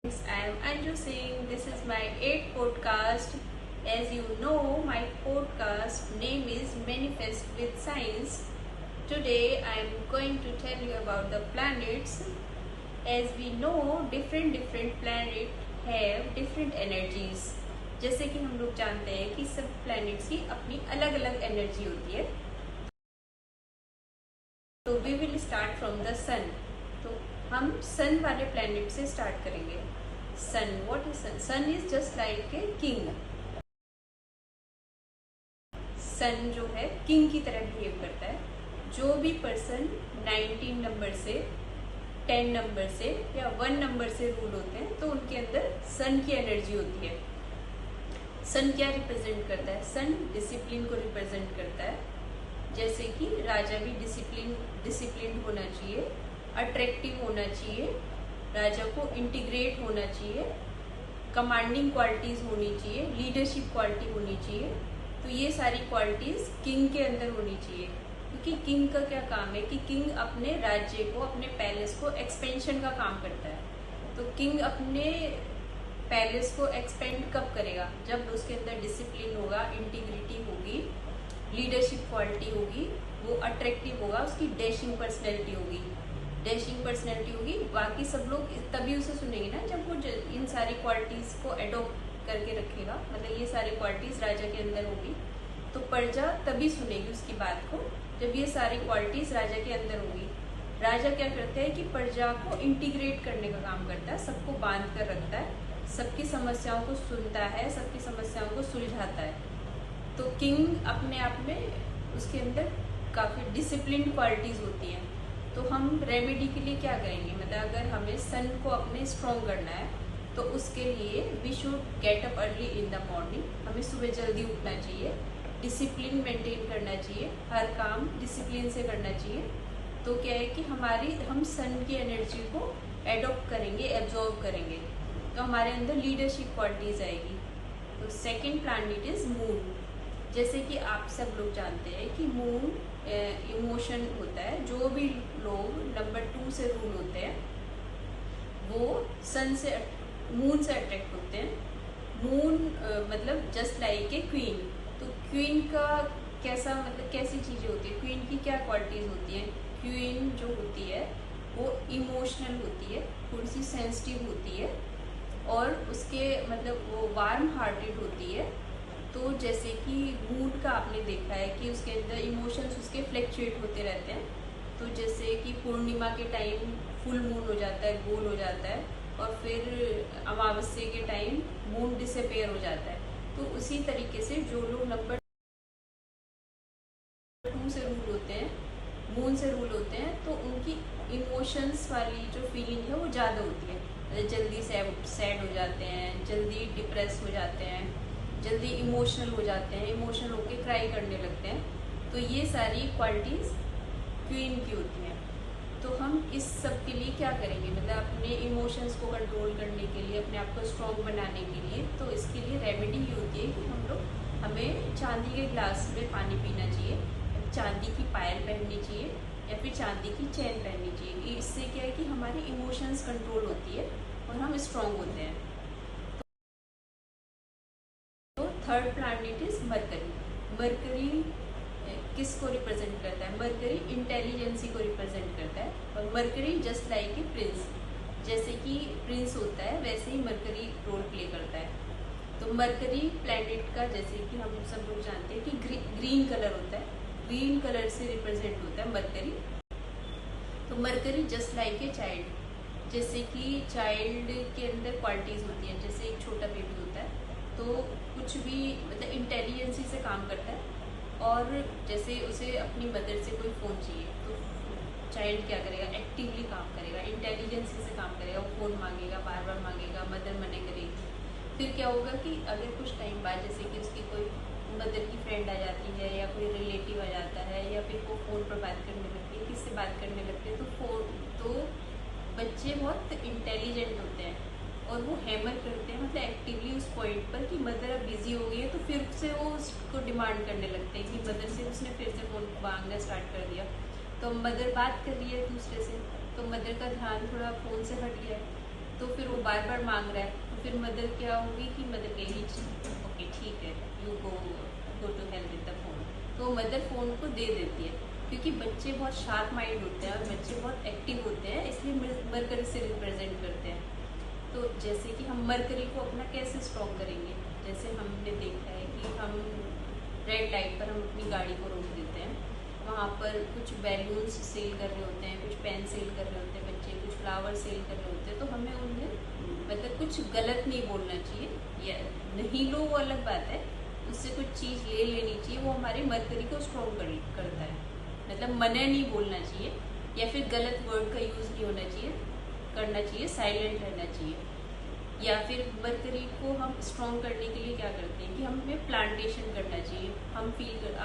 I am Anju Singh. This is my 8th podcast. As you know, my podcast name is Manifest with Science. Today I am going to tell you about the planets. As we know, different planet have different energies. जैसे कि हम लोग जानते हैं कि सब planets की अपनी अलग अलग एनर्जी होती है. तो we will start from the sun. तो हम सन वाले प्लैनेट से स्टार्ट करेंगे. Sun, what is sun? Sun is just like a king. Sun जो है किंग की तरह बिहेव करता है. जो भी पर्सन 19 नंबर से, 10 नंबर से या 1 नंबर से रूल होते हैं तो उनके अंदर सन की एनर्जी होती है. सन क्या रिप्रेजेंट करता है? सन डिसिप्लिन को रिप्रेजेंट करता है. जैसे कि राजा भी डिसिप्लिन होना चाहिए, अट्रैक्टिव होना चाहिए, राजा को इंटीग्रेट होना चाहिए, कमांडिंग क्वालिटीज होनी चाहिए, लीडरशिप क्वालिटी होनी चाहिए. तो ये सारी क्वालिटीज किंग के अंदर होनी चाहिए. क्योंकि किंग का क्या काम है कि किंग अपने राज्य को, अपने पैलेस को एक्सपेंशन का काम करता है. तो किंग अपने पैलेस को एक्सपेंड कब करेगा? जब उसके अंदर डिसिप्लिन होगा, इंटीग्रिटी होगी, लीडरशिप क्वालिटी होगी, वो अट्रैक्टिव होगा, उसकी डैशिंग पर्सनैलिटी होगी. डैशिंग पर्सनैलिटी होगी, बाकी सब लोग तभी उसे सुनेंगे ना जब वो इन सारी क्वालिटीज को एडॉप्ट करके रखेगा. मतलब ये सारी क्वालिटीज राजा के अंदर होगी तो प्रजा तभी सुनेगी उसकी बात को जब ये सारी क्वालिटीज राजा के अंदर होगी. राजा क्या करता है कि प्रजा को इंटीग्रेट करने का काम करता है, सबको बांध कर रखता है, सबकी समस्याओं को सुनता है, सबकी समस्याओं को सुलझाता है. तो किंग अपने आप में उसके अंदर काफ़ी डिसिप्लिन क्वालिटीज़ होती हैं. तो हम रेमेडी के लिए क्या करेंगे? मतलब अगर हमें सन को अपने स्ट्रॉन्ग करना है तो उसके लिए we should get up early in the morning. हमें सुबह जल्दी उठना चाहिए, डिसिप्लिन मेंटेन करना चाहिए, हर काम डिसिप्लिन से करना चाहिए. तो क्या है कि हम सन की एनर्जी को एडॉप्ट करेंगे, एब्जॉर्व करेंगे, तो हमारे अंदर लीडरशिप क्वालिटीज आएगी. तो सेकेंड प्लैनेट इज मून. जैसे कि आप सब लोग जानते हैं कि मून इमोशन होता है. जो भी लोग नंबर 2 से रूल होते हैं वो मून से अट्रैक्ट होते हैं. मून मतलब जस्ट लाइक ए क्वीन. तो क्वीन का कैसा, मतलब कैसी चीज़ें होती है, क्वीन की क्या क्वालिटीज़ होती हैं? क्वीन जो होती है वो इमोशनल होती है, थोड़ी सी सेंसिटिव होती है और उसके मतलब वो वार्म हार्टेड होती है. तो जैसे कि मून का आपने देखा है कि उसके अंदर इमोशंस उसके फ्लक्चुएट होते रहते हैं. तो जैसे कि पूर्णिमा के टाइम फुल मून हो जाता है, गोल हो जाता है, और फिर अमावस्या के टाइम मून डिसअपेयर हो जाता है. तो उसी तरीके से जो लोग नंबर 2 से रूल होते हैं, मून से रूल होते हैं, तो उनकी इमोशंस वाली जो फीलिंग है वो ज़्यादा होती है. जल्दी सैड हो जाते हैं, जल्दी डिप्रेस हो जाते हैं, जल्दी इमोशनल हो जाते हैं, इमोशनल होकर क्राई करने लगते हैं. तो ये सारी क्वालिटीज़ क्वीन की होती हैं. तो हम इस सब के लिए क्या करेंगे? मतलब अपने इमोशंस को कंट्रोल करने के लिए, अपने आप को स्ट्रॉन्ग बनाने के लिए, तो इसके लिए रेमेडी ये होती है कि हमें चांदी के ग्लास में पानी पीना चाहिए, चांदी की पायल पहननी चाहिए या फिर चांदी की चैन पहननी चाहिए. इससे क्या है कि हमारी इमोशंस कंट्रोल होती है और हम स्ट्रॉन्ग होते हैं. Third planet is mercury. Mercury किसको रिप्रेजेंट करता है? मरकरी इंटेलिजेंसी को रिप्रेजेंट करता है. और मरकरी जस्ट लाइक ए प्रिंस. जैसे कि प्रिंस होता है वैसे ही मरकरी रोल प्ले करता है. तो मरकरी प्लैनेट का, जैसे कि हम सब लोग जानते हैं कि ग्रीन कलर होता है, ग्रीन कलर से रिप्रेजेंट होता है मरकरी. तो mercury just like a child. जैसे कि चाइल्ड के अंदर क्वालिटीज़ होती हैं. जैसे एक छोटा बेबी होता है तो कुछ भी मतलब इंटेलिजेंसी से काम करता है. और जैसे उसे अपनी मदर से कोई फ़ोन चाहिए तो चाइल्ड क्या करेगा? एक्टिवली काम करेगा, इंटेलिजेंसी से काम करेगा. वो फ़ोन मांगेगा, बार बार मांगेगा, मदर मना करेगी. फिर क्या होगा कि अगर कुछ टाइम बाद जैसे कि उसकी कोई मदर की फ्रेंड आ जाती है या कोई रिलेटिव आ जाता है या फिर वो फ़ोन पर बात करने लगती है, किससे बात करने लगते हैं, तो बच्चे बहुत इंटेलिजेंट होते हैं और वो हैमर करते हैं, मतलब एक्टिवली उस पॉइंट पर कि मदर अब बिजी हो गई है. तो फिर से वो उसको डिमांड करने लगते हैं कि मदर से उसने फिर से फ़ोन मांगना स्टार्ट कर दिया. तो मदर बात कर रही है दूसरे से, तो मदर का ध्यान थोड़ा फ़ोन से हट गया है, तो फिर वो वो बार बार मांग रहा है, तो फिर मदर क्या होगी कि मदर कहेगी ओके ठीक है, you go to help with the phone, तो मदर फोन को दे देती है। क्योंकि बच्चे बहुत शार्प माइंड होते हैं और बच्चे बहुत एक्टिव होते हैं, इसलिए मरकरी से रिप्रेजेंट करते हैं। तो जैसे कि हम मरकरी को अपना कैसे स्ट्रॉन्ग करेंगे, जैसे हमने देखा है कि हम रेड लाइट पर हम अपनी गाड़ी को रोक देते हैं, वहाँ पर कुछ बैलून्स सेल कर रहे होते हैं, कुछ पेन सेल कर रहे होते हैं बच्चे, कुछ फ्लावर सेल कर रहे होते हैं, तो हमें उन्हें मतलब कुछ गलत नहीं बोलना चाहिए, या नहीं लो वो अलग बात है, उससे कुछ चीज़ ले लेनी चाहिए, वो हमारे मरकरी को स्ट्रॉन्ग करता है। मतलब मना नहीं बोलना चाहिए, या फिर गलत वर्ड का यूज़ नहीं होना चाहिए, करना चाहिए, साइलेंट रहना चाहिए। या फिर मरकरी को हम स्ट्रॉन्ग करने के लिए क्या करते हैं कि हमें प्लांटेशन करना चाहिए। हम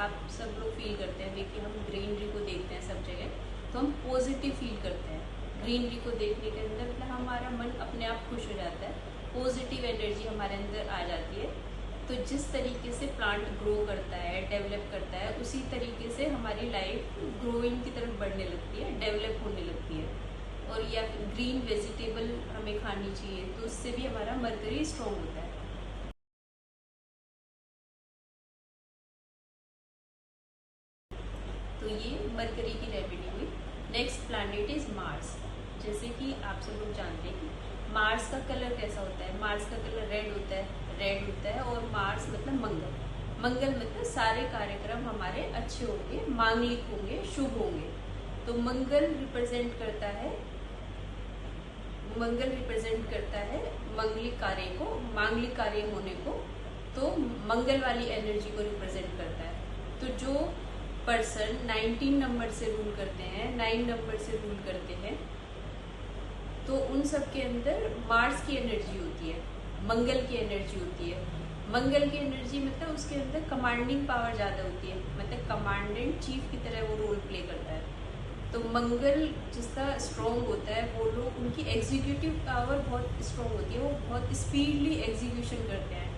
आप सब लोग फील करते हैं, देखिए हम ग्रीनरी को देखते हैं सब जगह, तो हम पॉजिटिव फील करते हैं। ग्रीनरी को देखने के अंदर मतलब हमारा मन अपने आप खुश हो जाता है, पॉजिटिव एनर्जी हमारे अंदर आ जाती है। तो जिस तरीके से प्लांट ग्रो करता है, डेवलप करता है, उसी तरीके से हमारी लाइफ ग्रोइंग की तरफ बढ़ने लगती है, डेवलप होने लगती है। और या फिर ग्रीन वेजिटेबल हमें खानी चाहिए, तो उससे भी हमारा मरकरी स्ट्रॉन्ग होता है। तो ये मरकरी की रेमेडी हुई। Next planet is Mars. जैसे कि आप सब लोग जानते हैं कि मार्स का कलर कैसा होता है, मार्स का कलर रेड होता है, और मार्स मतलब मंगल मतलब सारे कार्यक्रम हमारे अच्छे होंगे, मांगलिक होंगे, शुभ होंगे। तो मंगल रिप्रेजेंट करता है मांगलिक कार्य होने को, तो मंगल वाली एनर्जी को रिप्रेजेंट करता है। तो जो पर्सन 19 नंबर से रूल करते हैं, 9 नंबर से रूल करते हैं, तो उन सब के अंदर मार्स की एनर्जी होती है, मंगल की एनर्जी होती है। मंगल की एनर्जी मतलब उसके अंदर कमांडिंग पावर ज़्यादा होती है, मतलब कमांडेंट चीफ की तरह वो रोल प्ले करता है। तो मंगल जिसका स्ट्रॉन्ग होता है, वो लोग उनकी एग्जीक्यूटिव पावर बहुत स्ट्रॉन्ग होती है, वो बहुत स्पीडली एग्जीक्यूशन करते हैं,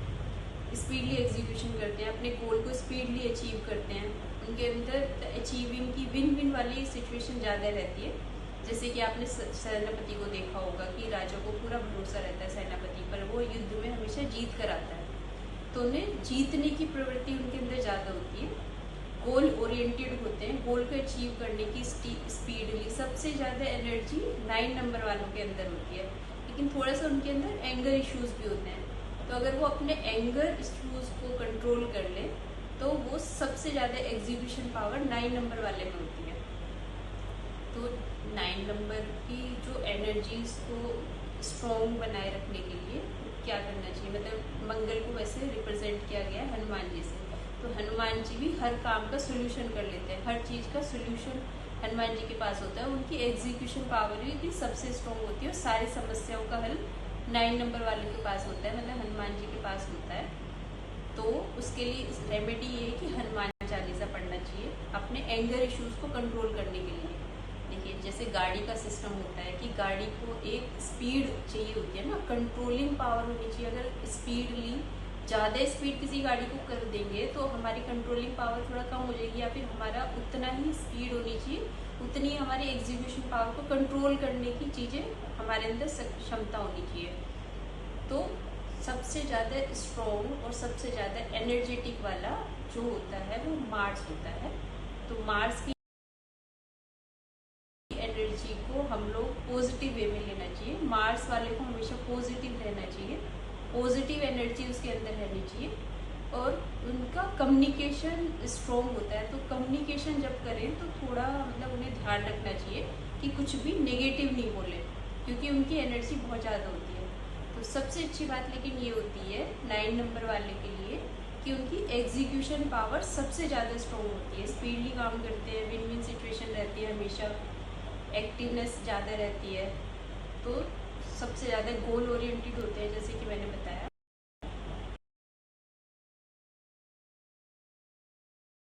अपने गोल को स्पीडली अचीव करते हैं। उनके अंदर अचीविंग की विन विन वाली सिचुएशन ज़्यादा रहती है। जैसे कि आपने सेनापति को देखा होगा कि राजा को पूरा भरोसा रहता है सेनापति पर, वो युद्ध में हमेशा जीत कर आता है, तो उन्हें जीतने की प्रवृत्ति उनके अंदर ज़्यादा होती है, गोल ओरिएंटेड होते हैं, गोल को अचीव करने की स्पीडली। सबसे ज़्यादा एनर्जी 9 नंबर वालों के अंदर होती है, लेकिन थोड़ा सा उनके अंदर एंगर इश्यूज भी होते हैं। तो अगर वो अपने एंगर इश्यूज को कंट्रोल कर ले, तो वो सबसे ज़्यादा एग्जीक्यूशन पावर 9 नंबर वाले में होती है। तो 9 नंबर की जो एनर्जीज को स्ट्रॉन्ग बनाए रखने के लिए क्या करना चाहिए, मतलब मंगल को वैसे रिप्रेजेंट किया गया हनुमान जी से, तो हनुमान जी भी हर काम का सोल्यूशन कर लेते हैं, हर चीज़ का सोल्यूशन हनुमान जी के पास होता है। उनकी एग्जीक्यूशन पावर भी सबसे स्ट्रॉन्ग होती है, और सारी समस्याओं का हल 9 नंबर वाले के पास होता है, मतलब हनुमान जी के पास होता है। तो उसके लिए रेमेडी ये है कि हनुमान चालीसा पढ़ना चाहिए अपने एंगर इश्यूज को कंट्रोल करने के लिए। देखिए जैसे गाड़ी का सिस्टम होता है कि गाड़ी को एक स्पीड चाहिए होती है ना, कंट्रोलिंग पावर होनी चाहिए। अगर स्पीडली ज़्यादा स्पीड किसी गाड़ी को कर देंगे तो हमारी कंट्रोलिंग पावर थोड़ा कम हो जाएगी, या फिर हमारा उतना ही स्पीड होनी चाहिए, उतनी हमारी एग्जीक्यूशन पावर को कंट्रोल करने की चीज़ें हमारे अंदर क्षमता होनी चाहिए। तो सबसे ज़्यादा स्ट्रॉन्ग और सबसे ज़्यादा एनर्जेटिक वाला जो होता है वो मार्स होता है। तो मार्स की एनर्जी को हम लोग पॉजिटिव वे में लेना चाहिए, मार्स वाले को हमेशा पॉजिटिव रहना चाहिए, पॉजिटिव एनर्जी उसके अंदर रहनी चाहिए, और उनका कम्युनिकेशन स्ट्रॉन्ग होता है। तो कम्युनिकेशन जब करें तो थोड़ा मतलब उन्हें ध्यान रखना चाहिए कि कुछ भी नेगेटिव नहीं बोले, क्योंकि उनकी एनर्जी बहुत ज़्यादा होती है। तो सबसे अच्छी बात लेकिन ये होती है 9 नंबर वाले के लिए कि उनकी एग्जीक्यूशन पावर सबसे ज़्यादा स्ट्रॉन्ग होती है, स्पीडली काम करते हैं, विन विन सिचुएशन रहती है, हमेशा एक्टिवनेस ज़्यादा रहती है, तो सबसे ज़्यादा गोल ओरिएंटेड होते हैं, जैसे कि मैंने बताया।